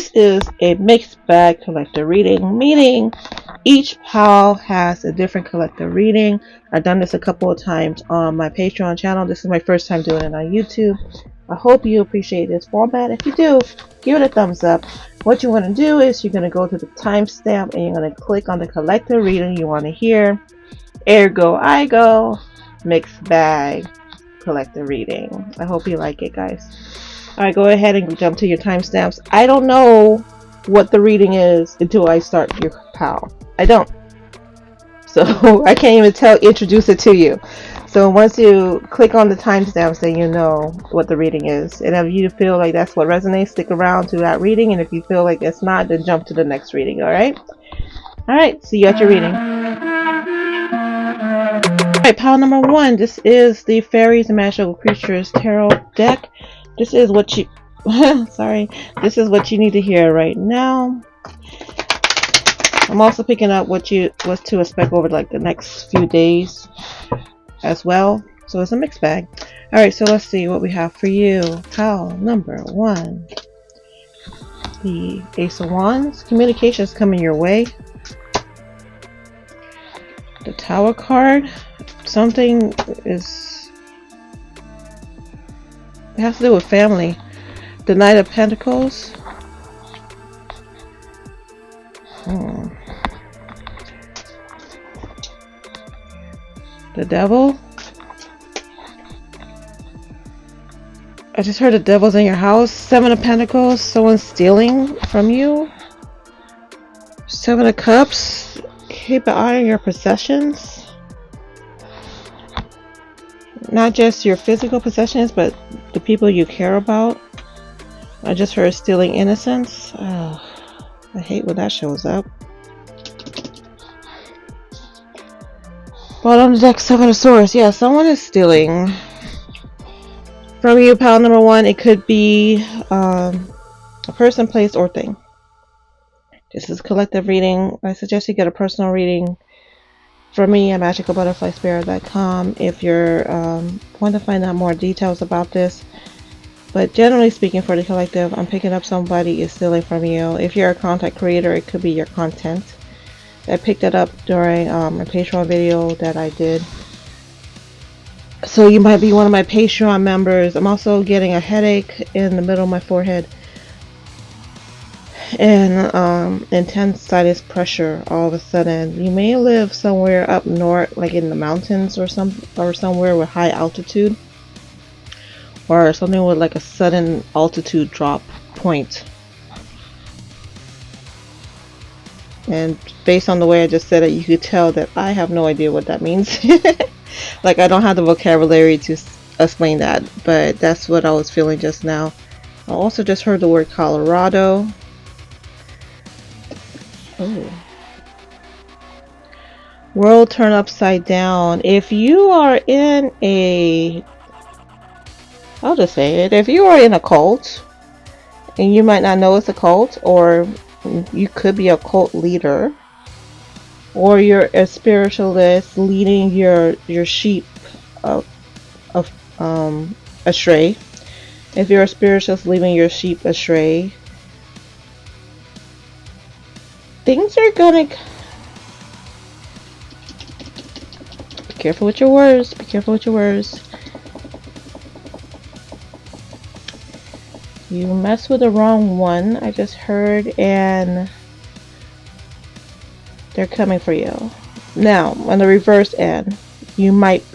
this is a mixed bag collector reading, meaning each pile has a different collector reading. I've done this a couple of times on my Patreon channel. This is my first time doing it on YouTube. I hope you appreciate this format. If you do, give it a thumbs up. What you want to do is you're going to go to the timestamp and you're going to click on the collector reading you want to hear. Ergo, I go mixed bag collector reading. I hope you like it, guys. Alright, go ahead and jump to your timestamps. I don't know what the reading is until I start your pile. I don't. So I can't even introduce it to you. So once you click on the timestamps, then you know what the reading is. And if you feel like that's what resonates, stick around to that reading. And if you feel like it's not, then jump to the next reading. Alright? Alright, see you at your reading. Alright, pile number 1. This is the Fairies and Magical Creatures Tarot deck. This is what you sorry. This is what you need to hear right now. I'm also picking up what to expect over like the next few days as well. So it's a mixed bag. Alright, so let's see what we have for you. Pile number 1. The Ace of Wands. Communication is coming your way. The Tower card. Something is... it has to do with family. The Knight of Pentacles. The Devil. I just heard the Devil's in your house. 7 of Pentacles. Someone's stealing from you. 7 of Cups. Keep an eye on your possessions. Not just your physical possessions, but the people you care about. I just heard stealing innocence. Oh, I hate when that shows up. Bottom of the deck, 7 of Swords. Yeah, someone is stealing from you, pile number 1. It could be a person, place, or thing. This is collective reading. I suggest you get a personal reading from me at magicalbutterflyspirit.com if you're want to find out more details about this. But generally speaking, for the collective, I'm picking up somebody is stealing from you. If you're a content creator, it could be your content. I picked it up during a Patreon video that I did. So you might be one of my Patreon members. I'm also getting a headache in the middle of my forehead. And intense sinus pressure all of a sudden. You may live somewhere up north, like in the mountains or somewhere with high altitude. Or something with like a sudden altitude drop point. And based on the way I just said it, you could tell that I have no idea what that means. Like I don't have the vocabulary to explain that, but that's what I was feeling just now. I also just heard the word Colorado. Oh. World turn upside down. If you are in a... I'll just say it. If you are in a cult, and you might not know it's a cult, or you could be a cult leader, or you're a spiritualist leading your sheep astray. If you're a spiritualist leading your sheep astray, things are gonna... Be careful with your words. Be careful with your words. You mess with the wrong one, I just heard, and they're coming for you. Now, on the reverse end, you might have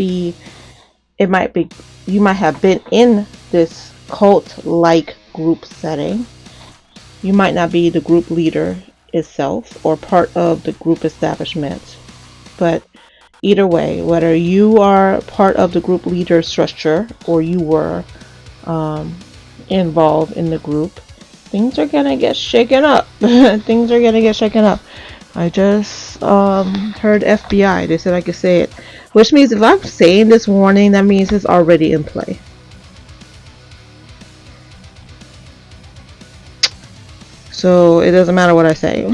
been in this cult-like group setting. You might not be the group leader itself or part of the group establishment. But either way, whether you are part of the group leader structure or you were involved in the group, things are gonna get shaken up. Things are gonna get shaken up. I just heard FBI. They said I could say it, which means if I'm saying this warning, that means it's already in play. So it doesn't matter what I say.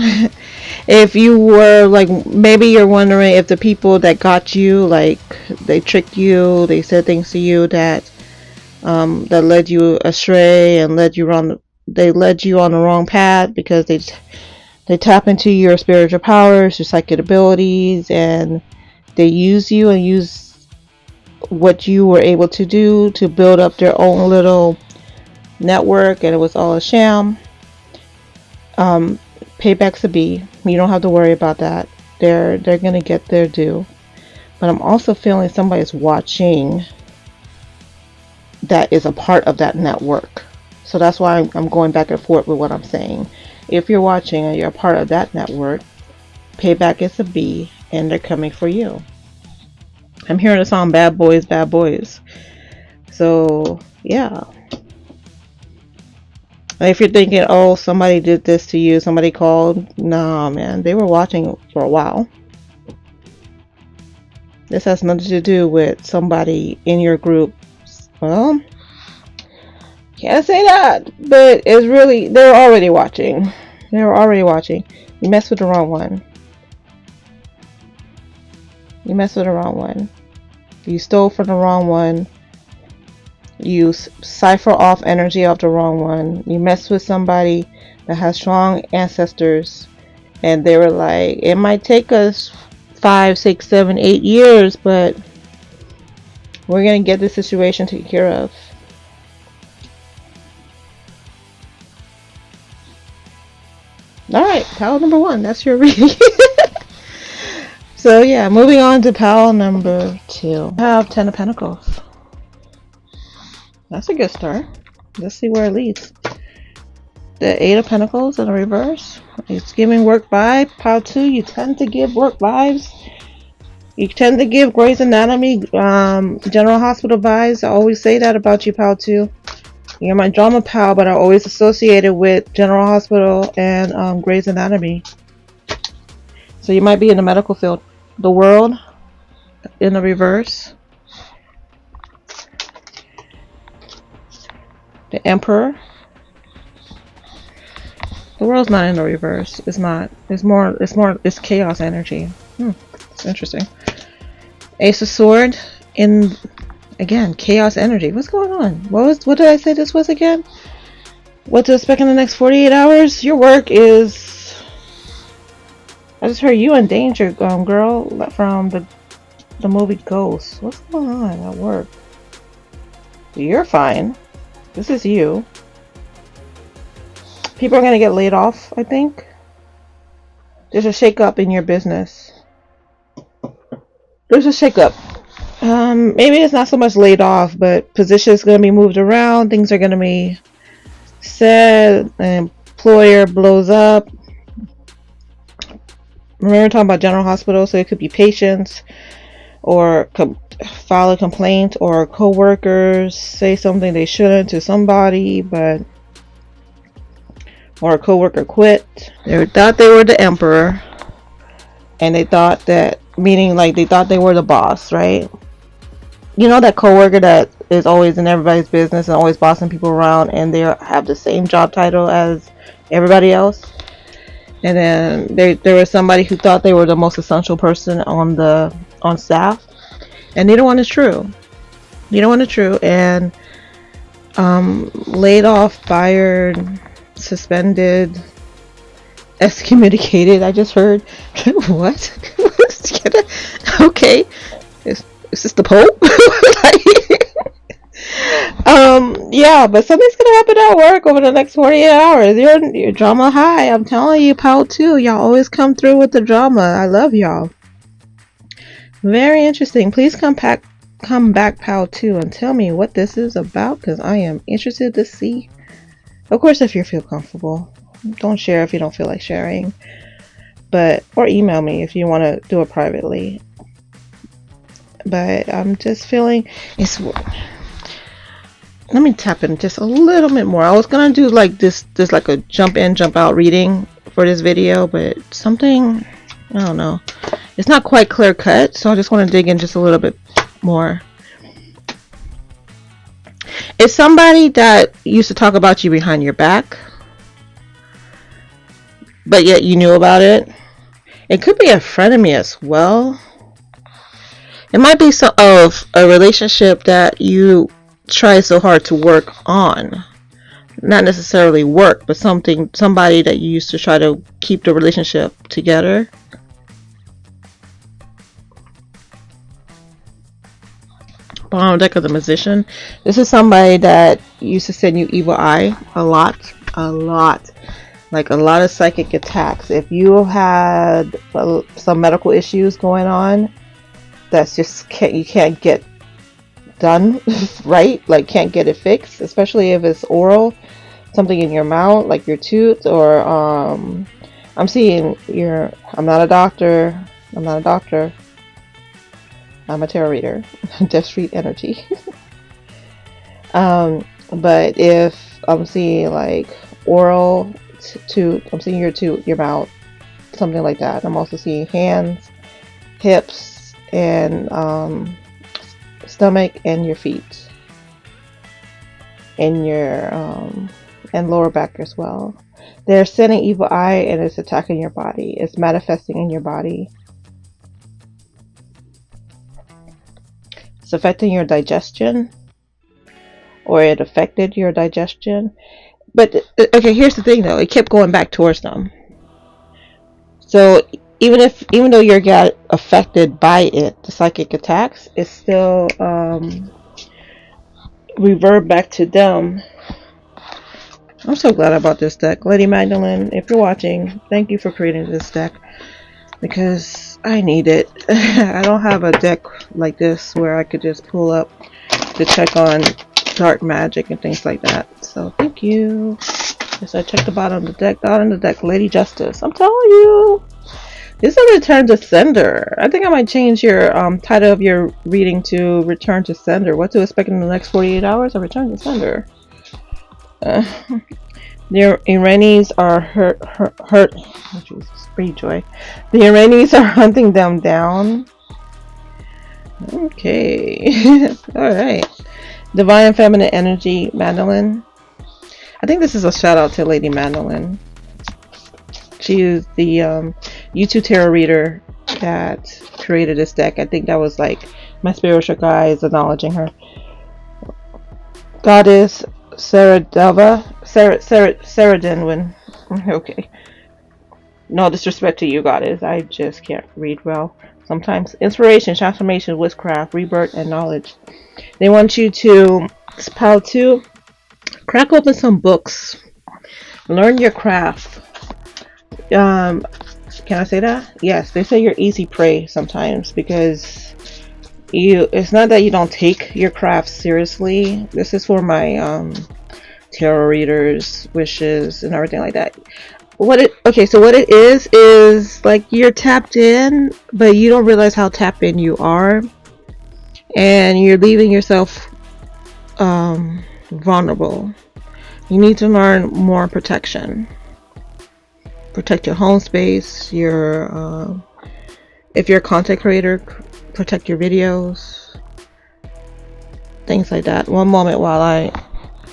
If you were like, maybe you're wondering if the people that got you, like they tricked you, they said things to you that that led you astray and led you they led you on the wrong path because they tap into your spiritual powers, your psychic abilities, and they use you and use what you were able to do to build up their own little network, and it was all a sham. Payback's a B. You don't have to worry about that. They're gonna get their due. But I'm also feeling somebody's watching that is a part of that network. So that's why I'm going back and forth with what I'm saying. If you're watching and you're a part of that network, payback is a B, and they're coming for you. I'm hearing the song Bad Boys, Bad Boys. So, yeah. If you're thinking, oh, somebody did this to you, somebody called, nah, man, they were watching for a while. This has nothing to do with somebody in your group. Well, can't say that, but it's really, they're already watching. They're already watching. You messed with the wrong one. You messed with the wrong one. You stole from the wrong one. You cipher off energy off the wrong one. You messed with somebody that has strong ancestors, and they were like, it might take us 5, 6, 7, 8 years, but we're gonna get this situation taken care of. Alright, pal number 1, that's your reading. So yeah, moving on to pal number 2. I have 10 of Pentacles. That's a good start. Let's see where it leads. The 8 of Pentacles in the reverse. It's giving work vibe. Pile 2, you tend to give work vibes. You tend to give Grey's Anatomy, General Hospital vibes. I always say that about you, pal 2. You're my drama pal, but I always associate it with General Hospital and Grey's Anatomy. So you might be in the medical field. The World in the reverse. The Emperor. The World's not in the reverse. It's not. It's chaos energy. It's interesting. Ace of Sword in, again, chaos energy. What's going on? What did I say this was again? What to expect in the next 48 hours? Your work is, I just heard you in danger, girl, from the movie Ghost. What's going on at work? You're fine. This is you. People are gonna get laid off, I think. There's a shake-up in your business. There's a shake-up. Maybe it's not so much laid off, but positions gonna be moved around. Things are gonna be said. An employer blows up. Remember, we're talking about General Hospital, so it could be patients, or file a complaint, or co-workers say something they shouldn't to somebody, or a co-worker quit. They thought they were the emperor, and they thought that, meaning like they thought they were the boss, right? You know that co-worker that is always in everybody's business and always bossing people around, and they have the same job title as everybody else? And then there was somebody who thought they were the most essential person on staff, and neither one is true. Neither one is true. And laid off, fired, suspended, excommunicated. I just heard. What? Okay, is this the Pope? Yeah, but something's gonna happen at work over the next 48 hours. You're drama high. I'm telling you, pal 2. Y'all always come through with the drama. I love y'all. Very interesting. Please come back, pal 2, and tell me what this is about, because I am interested to see. Of course, if you feel comfortable. Don't share if you don't feel like sharing. Or email me if you want to do it privately. But I'm just feeling it's. Let me tap in just a little bit more. I was gonna do like this like a jump in, jump out reading for this video, but something, I don't know. It's not quite clear cut, so I just want to dig in just a little bit more. It's somebody that used to talk about you behind your back, but yet you knew about it. It could be a frenemy as well. It might be some of a relationship that you try so hard to work on, not necessarily work, but somebody that you used to try to keep the relationship together. Bottom deck of the Magician. This is somebody that used to send you evil eye a lot, like a lot of psychic attacks. If you had some medical issues going on, that's just you can't get done right, like can't get it fixed, especially if it's oral, something in your mouth, like your tooth, or I'm seeing I'm not a doctor. I'm a tarot reader. Just read energy. But if I'm seeing like oral tooth, I'm seeing your tooth, your mouth, something like that. I'm also seeing hands, hips, and stomach, and your feet, and your and lower back as well. They're sending evil eye, and it's attacking your body. It's manifesting in your body. It's affecting your digestion, or it affected your digestion. But okay, here's the thing though, it kept going back towards them. So even though you got affected by it, the psychic attacks, it's still revert back to them. I'm so glad about this deck. Lady Magdalene, if you're watching, thank you for creating this deck, because I need it. I don't have a deck like this where I could just pull up to check on dark magic and things like that. So thank you. Yes, I checked the bottom of the deck. Bottom of the deck, Lady Justice. I'm telling you, this is a return to sender. I think I might change your title of your reading to Return to Sender. What to expect in the next 48 hours? A return to sender. The Iranians are hurt. Oh, Jesus, free joy. The Iranians are hunting them down. Okay. Alright. Divine Feminine Energy, Madeline. I think this is a shout out to Lady Madeline. She is the YouTube tarot reader that created this deck. I think that was like my spiritual guides acknowledging her. Goddess Saradinwin. Okay. No disrespect to you, Goddess. I just can't read well sometimes. Inspiration, transformation, witchcraft, rebirth, and knowledge. They want you to crack open some books. Learn your craft. Can I say that? Yes, they say you're easy prey sometimes because it's not that you don't take your craft seriously. This is for my tarot readers, wishes, and everything like that. So what it is like you're tapped in, but you don't realize how tapped in you are, and you're leaving yourself vulnerable. You need to learn more protection. Protect your home space, your if you're a content creator, protect your videos, things like that. One moment while I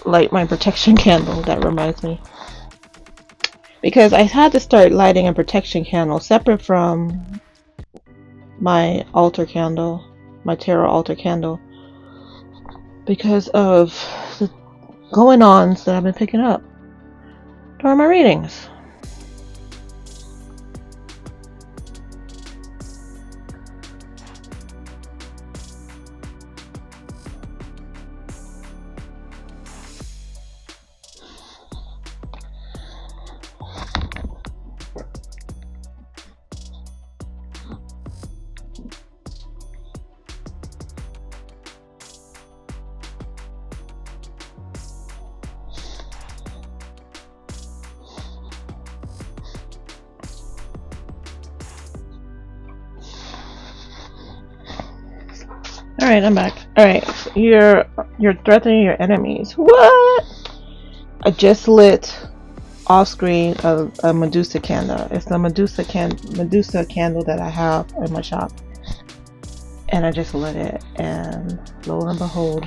light my protection candle. That reminds me, because I had to start lighting a protection candle separate from my altar candle, my tarot altar candle, because of the going-ons that I've been picking up during my readings. Alright, I'm back. Alright, you're threatening your enemies. What? I just lit off screen a Medusa candle. It's the Medusa candle that I have in my shop. And I just lit it, and lo and behold.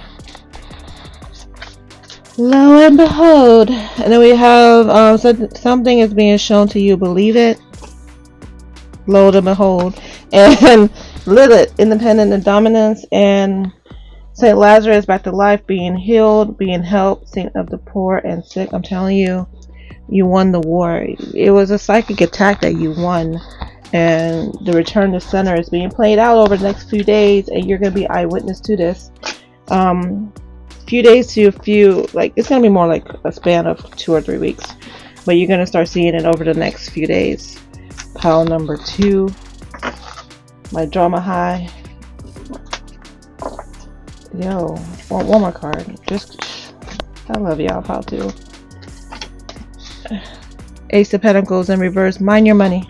And then we have something is being shown to you, believe it. Lo and behold. And Lilith, independent and dominance, and Saint Lazarus back to life, being healed, being helped, saint of the poor and sick. I'm telling you, you won the war. It was a psychic attack that you won, and the return to center is being played out over the next few days, and you're gonna be eyewitness to this. Few days to a few, like, it's gonna be more like a span of 2 or 3 weeks, but you're gonna start seeing it over the next few days. Pile number 2, my drama high. Yo, one more card. Just, I love y'all, pile 2. Ace of Pentacles in reverse. Mind your money.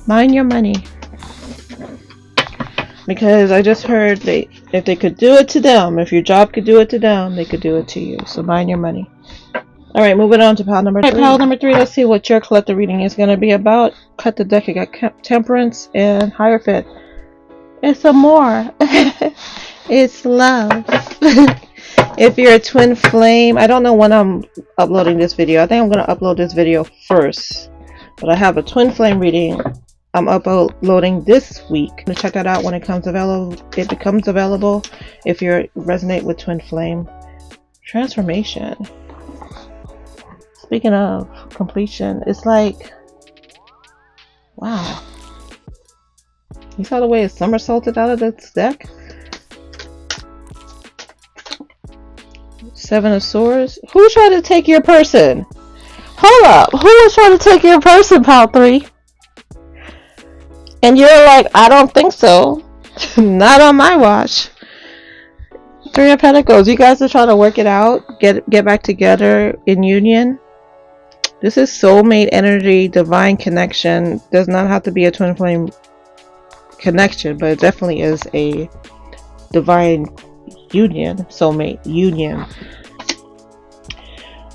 Mind your money. Because I just heard if they could do it to them, if your job could do it to them, they could do it to you. So mind your money. Alright, moving on to pile number 3. Pile number 3, let's see what your collective reading is going to be about. Cut the deck. I got Temperance and Hierophant. It's more. It's love. If you're a twin flame, I don't know when I'm uploading this video. I think I'm going to upload this video first. But I have a twin flame reading I'm uploading this week. Check that out when it becomes available. If you resonate with twin flame. Transformation. Speaking of completion, it's like, wow. You saw the way it somersaulted out of this deck? 7 of Swords. Who tried to take your person? Hold up. Who was trying to take your person, pile 3? And you're like, I don't think so. Not on my watch. 3 of Pentacles. You guys are trying to work it out. Get back together in union. This is soulmate energy, divine connection. Does not have to be a twin flame connection, but it definitely is a divine union, soulmate union.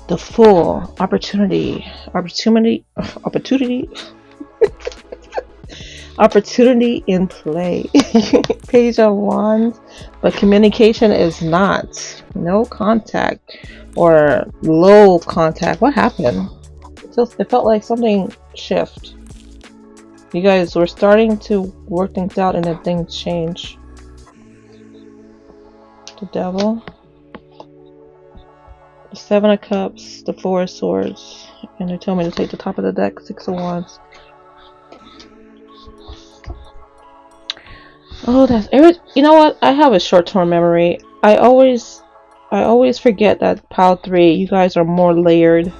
The Fool. Opportunity. Opportunity in play. Page of Wands, but communication is not. No contact or low contact. What happened? It felt like something shift. You guys were starting to work things out, and then things change. The Devil, the 7 of Cups, the 4 of Swords, and they told me to take the top of the deck. 6 of Wands. Oh, you know what? I have a short-term memory. I always forget that pile 3, you guys are more layered,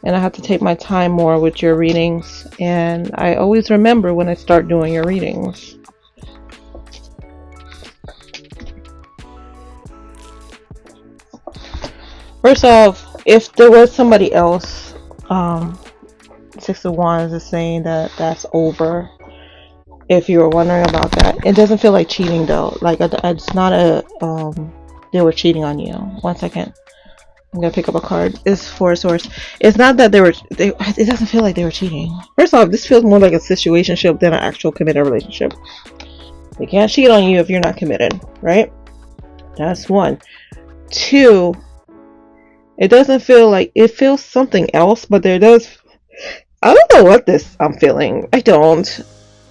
and I have to take my time more with your readings, and I always remember when I start doing your readings. First off, if there was somebody else, 6 of Wands is saying that that's over. If you were wondering about that, it doesn't feel like cheating though. Like, it's not a they were cheating on you. 1 second, I'm gonna pick up a card. It's 4 of Swords. It's not that it doesn't feel like they were cheating. First off, this feels more like a situationship than an actual committed relationship. They can't cheat on you if you're not committed, right? That's 1. 2, it doesn't feel like, it feels something else, but there does, I don't know what this I'm feeling. I don't.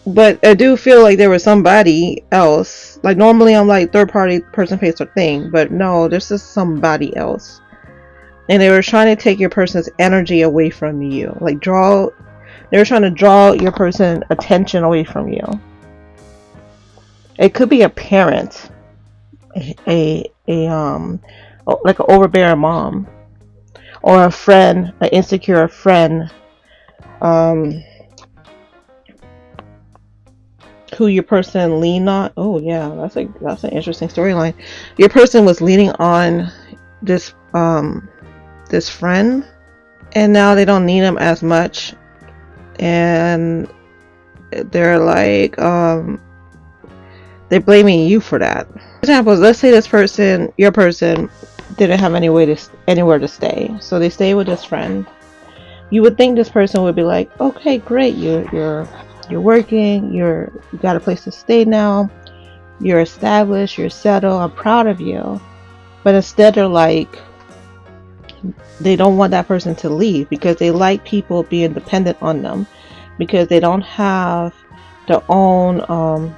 But I do feel like there was somebody else. Like, normally I'm like third party, person, place, or thing. But no, there's just somebody else. And they were trying to take your person's energy away from you. Like, they were trying to draw your person's attention away from you. It could be a parent. Like an overbearing mom. Or a friend, an insecure friend. Who your person leaned on. Oh yeah, that's an interesting storyline. Your person was leaning on this this friend, and now they don't need him as much, and they're like they're blaming you for that. For example, let's say this person, your person, didn't have anywhere to stay, so they stay with this friend. You would think this person would be like, okay, great, you're working, you got a place to stay now, you're established, you're settled, I'm proud of you. But instead they're like, they don't want that person to leave because they like people being dependent on them, because they don't have their own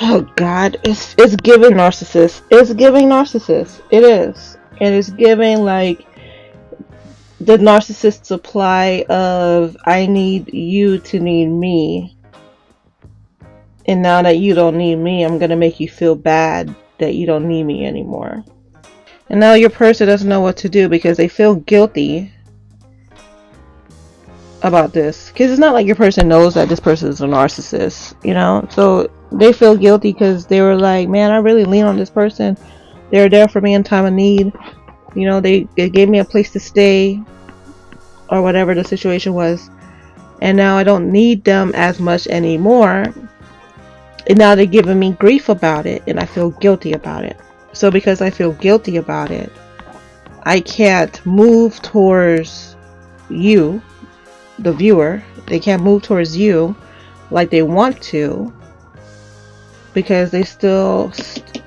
Oh God, it's giving narcissist. It's giving narcissist. It is. And it's giving like the narcissist supply of I need you to need me. And now that you don't need me, I'm gonna make you feel bad that you don't need me anymore. And now your person doesn't know what to do because they feel guilty about this. Because it's not like your person knows that this person is a narcissist, you know? So they feel guilty because they were like, man, I really lean on this person. They were there for me in time of need. You know, they gave me a place to stay or whatever the situation was. And now I don't need them as much anymore. And now they're giving me grief about it. And I feel guilty about it. So because I feel guilty about it, I can't move towards you, the viewer. They can't move towards you like they want to because they still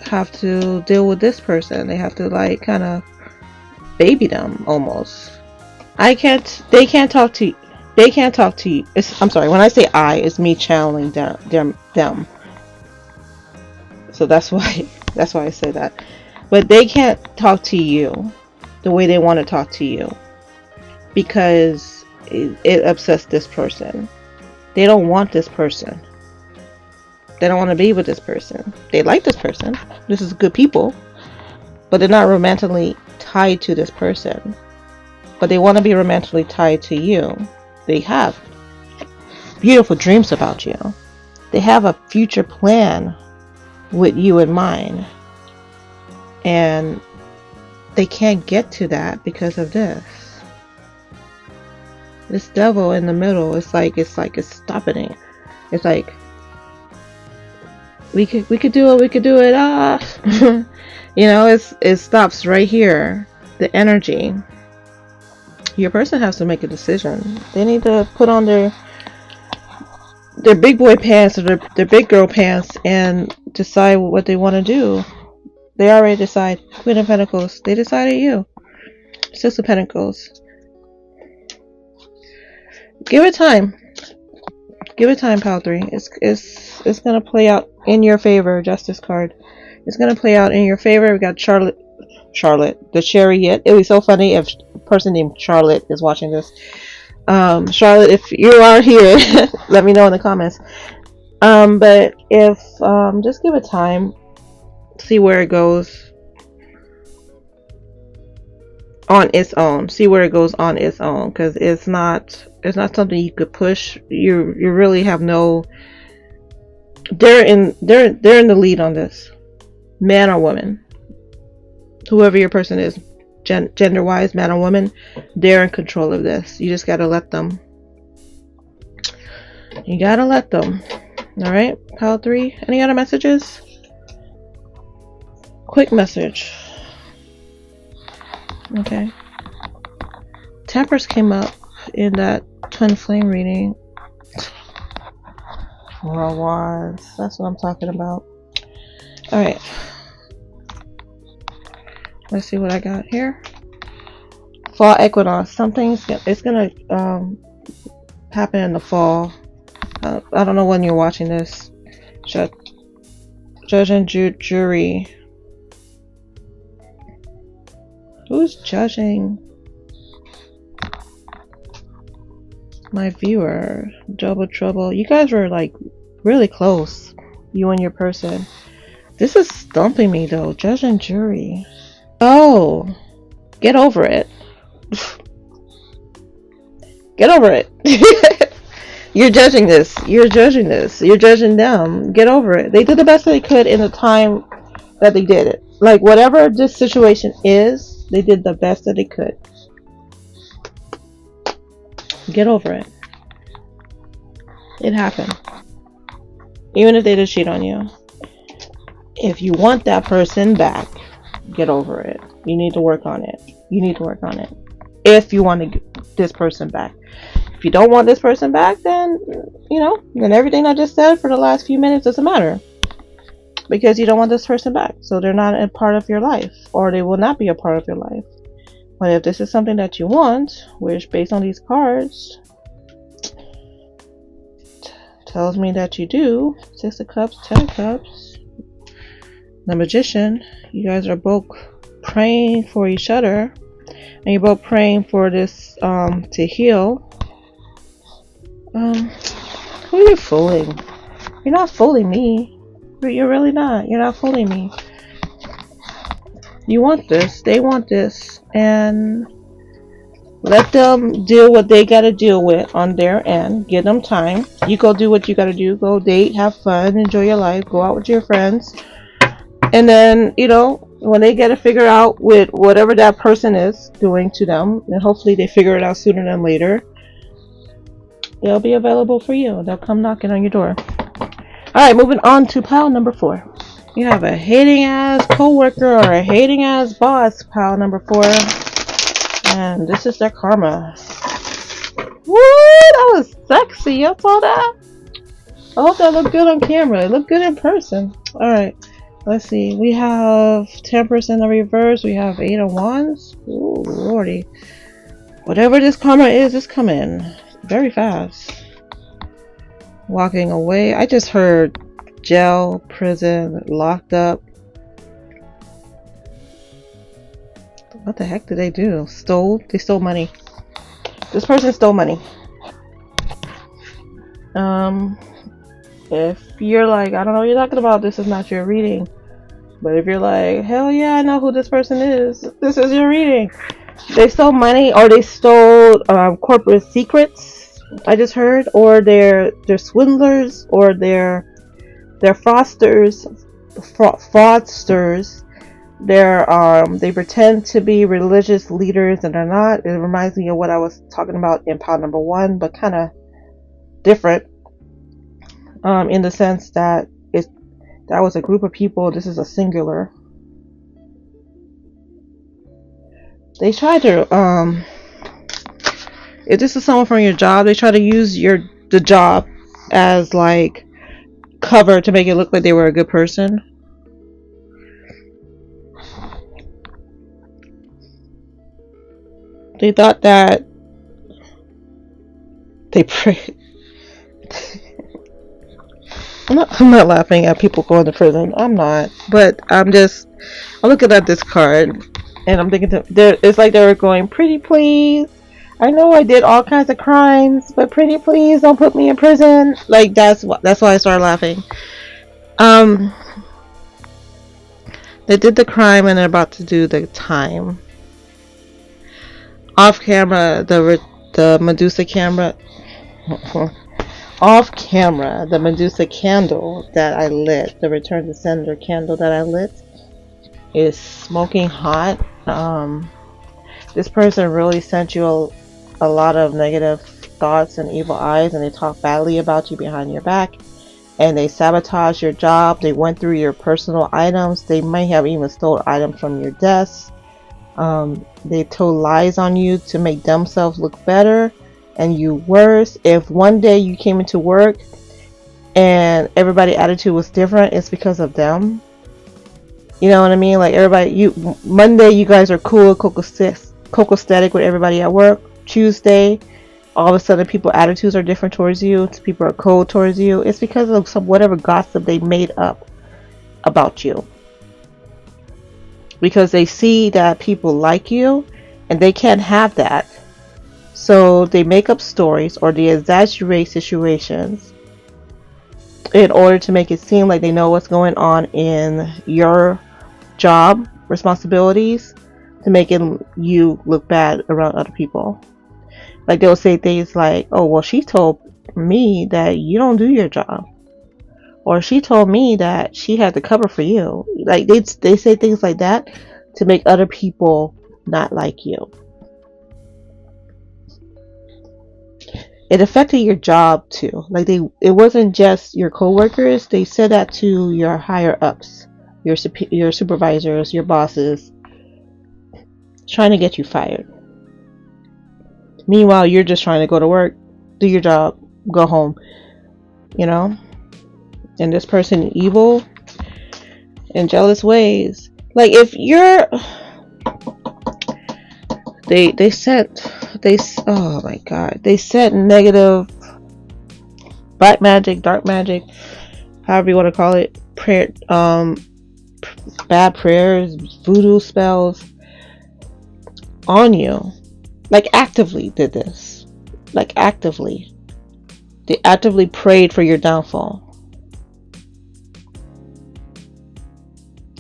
have to deal with this person. They have to like kind of baby them almost. They can't talk to you. I'm sorry, when I say I, it's me channeling them. So that's why I say that. But they can't talk to you the way they want to talk to you because it upsets this person. They don't want this person. They don't want to be with this person. They like this person. This is good people. But they're not romantically tied to this person. But they want to be romantically tied to you. They have beautiful dreams about you. They have a future plan with you in mind. And they can't get to that because of this. This devil in the middle, it's stopping it. It's like we could do it. You know, it stops right here. The energy. Your person has to make a decision. They need to put on their big boy pants or their big girl pants and decide what they want to do. They already decide. Queen of Pentacles. They decided you. Six of Pentacles. Give it time. Give it time, Pile 3. It's gonna play out in your favor. Justice card. It's gonna play out in your favor. We got Charlotte, the Chariot. It would be so funny if a person named Charlotte is watching this. Charlotte, if you are here, let me know in the comments. But if just give it time. See where it goes on its own. See where it goes on its own, because it's not something you could push. You really have no. They're in the lead on this, man or woman, whoever your person is, gender wise, man or woman, they're in control of this. You just gotta let them. You gotta let them. All right, Pile 3. Any other messages? Quick message. Okay. Temperance came up in that twin flame reading. World Wars. That's what I'm talking about. Alright. Let's see what I got here. Fall equinox. It's gonna happen in the fall. I don't know when you're watching this. Judge and jury. Who's judging? My viewer. Double trouble. You guys were like really close. You and your person. This is stumping me though. Judge and jury. Oh. Get over it. Get over it. You're judging this. You're judging this. You're judging them. Get over it. They did the best they could in the time that they did it. Like whatever this situation is, they did the best that they could. Get over it. It happened. Even if they did cheat on you. If you want that person back, get over it. You need to work on it. You need to work on it. If you want to get this person back. If you don't want this person back, then, you know, then everything I just said for the last few minutes doesn't matter. Because you don't want this person back. So they're not a part of your life. Or they will not be a part of your life. But if this is something that you want, which based on these cards, tells me that you do. 6 of Cups, 10 of Cups. The Magician. You guys are both praying for each other. And you're both praying for this to heal. Who are you fooling? You're not fooling me. You're really not. You're not fooling me. You want this. They want this. And let them deal what they gotta deal with on their end. Give them time. You go do what you gotta do. Go date, have fun, enjoy your life, go out with your friends. And then, you know, when they get to figure out with whatever that person is doing to them, and hopefully they figure it out sooner than later, they'll be available for you. They'll come knocking on your door. Alright, moving on to pile number 4. You have a hating ass coworker or a hating ass boss, pile number 4. And this is their karma. Woo! That was sexy. You saw that? I hope that looked good on camera. It looked good in person. Alright. Let's see. We have Temperance in the reverse. We have 8 of Wands. Ooh, lordy. Whatever this karma is, it's coming very fast. Walking away. I just heard jail, prison, locked up. What the heck did they do? They stole money. This person stole money. If you're like, I don't know what you're talking about, this is not your reading. But if you're like, hell yeah, I know who this person is, this is your reading. They stole money, or they stole corporate secrets, I just heard, or they're swindlers, or they're fraudsters. They pretend to be religious leaders and they're not. It reminds me of what I was talking about in pile number 1, but kind of different. In the sense that that was a group of people. This is a singular. They try to if this is someone from your job, they try to use the job as like cover to make it look like they were a good person. They thought that they prayed. I'm not laughing at people going to prison. I'm not. But I'm looking at this card and I'm thinking it's like they were going, pretty please. I know I did all kinds of crimes, but pretty please don't put me in prison. Like that's why I started laughing. They did the crime and they're about to do the time. Off camera, the Medusa camera. Off camera, the Medusa candle that I lit, the Return to Sender candle that I lit, is smoking hot. This person really sent you a lot of negative thoughts and evil eyes, and they talk badly about you behind your back, and they sabotage your job. They went through your personal items. They may have even stole items from your desk. They told lies on you to make themselves look better and you worse. If one day you came into work and everybody's attitude was different, it's because of them. You know what I mean? Like Monday you guys are cool, cocostatic with everybody at work. Tuesday, all of a sudden people's attitudes are different towards you. People are cold towards you. It's because of whatever gossip they made up about you. Because they see that people like you and they can't have that. So they make up stories or they exaggerate situations in order to make it seem like they know what's going on in your job responsibilities, to make you look bad around other people. Like they'll say things like, oh well, she told me that you don't do your job, or she told me that she had to cover for you. Like they say things like that to make other people not like you. It affected your job too. Like it wasn't just your coworkers. They said that to your higher ups, your supervisors, your bosses, trying to get you fired. Meanwhile, you're just trying to go to work, do your job, go home. You know? And this person evil in jealous ways. Like if you're they sent negative black magic, dark magic, however you want to call it, prayer, bad prayers, voodoo spells on you. Like actively did this. Like actively. They actively prayed for your downfall.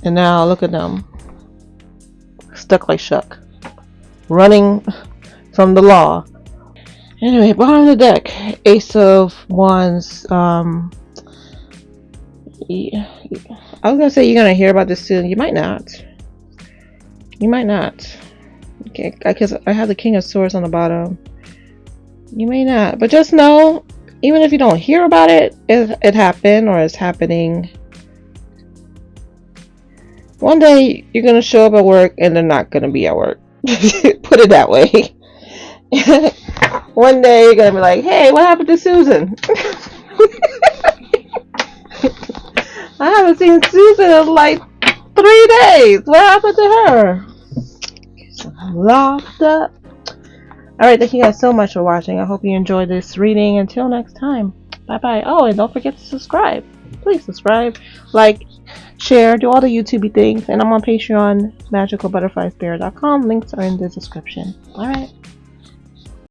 And now look at them. Stuck like Shuck. Running from the law. Anyway, bottom of the deck. Ace of Wands. I was gonna say you're gonna hear about this soon. You might not. You might not. Okay, because I have the King of Swords on the bottom. You may not. But just know, even if you don't hear about it, it happened or it's happening. One day you're gonna show up at work and they're not gonna be at work. Put it that way. One day you're gonna be like, hey, what happened to Susan? I haven't seen Susan in like 3 days. What happened to her? Locked up. Alright, thank you guys so much for watching. I hope you enjoyed this reading. Until next time. Bye bye. Oh, and don't forget to subscribe. Please subscribe, like, share, do all the YouTubey things. And I'm on Patreon, magicalbutterflyspirit.com. Links are in the description. Alright.